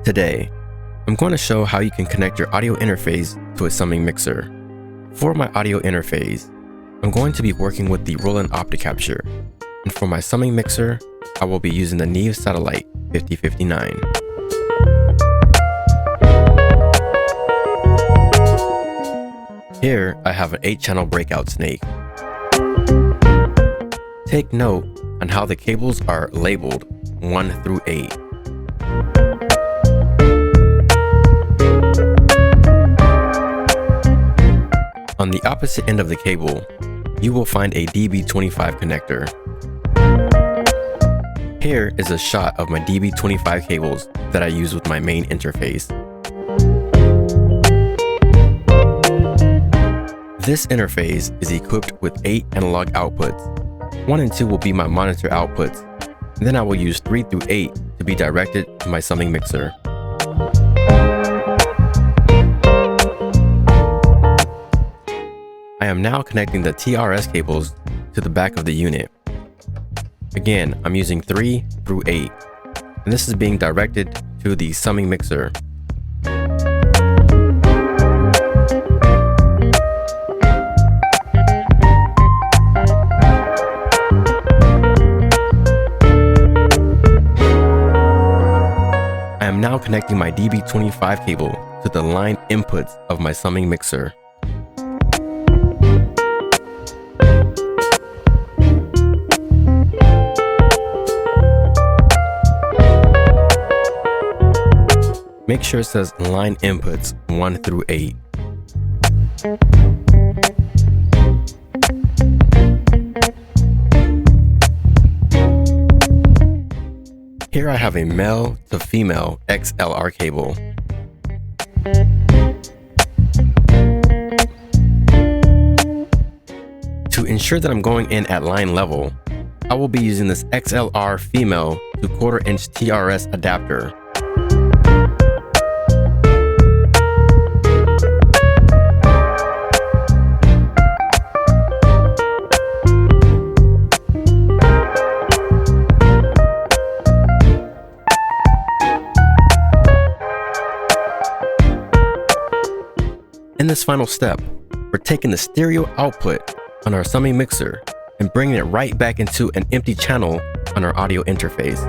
Today, I'm going to show how you can connect your audio interface to a summing mixer. For my audio interface, I'm going to be working with the Roland OptiCapture, and for my summing mixer, I will be using the Neve Satellite 5059. Here, I have an 8-channel breakout snake. Take note on how the cables are labeled 1 through 8. On the opposite end of the cable, you will find a DB25 connector. Here is a shot of my DB25 cables that I use with my main interface. This interface is equipped with 8 analog outputs. 1 and 2 will be my monitor outputs, and then I will use 3 through 8 to be directed to my summing mixer. I am now connecting the TRS cables to the back of the unit. Again, I'm using 3 through 8, and this is being directed to the summing mixer. I am now connecting my DB25 cable to the line inputs of my summing mixer. Make sure it says line inputs 1 through 8. Here I have a male to female XLR cable. To ensure that I'm going in at line level, I will be using this XLR female to 1/4-inch TRS adapter. In this final step, we're taking the stereo output on our summing mixer and bringing it right back into an empty channel on our audio interface.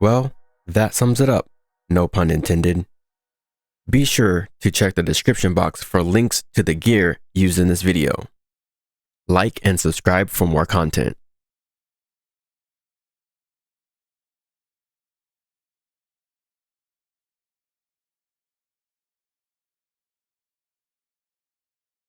Well, that sums it up, no pun intended. Be sure to check the description box for links to the gear used in this video. Like and subscribe for more content.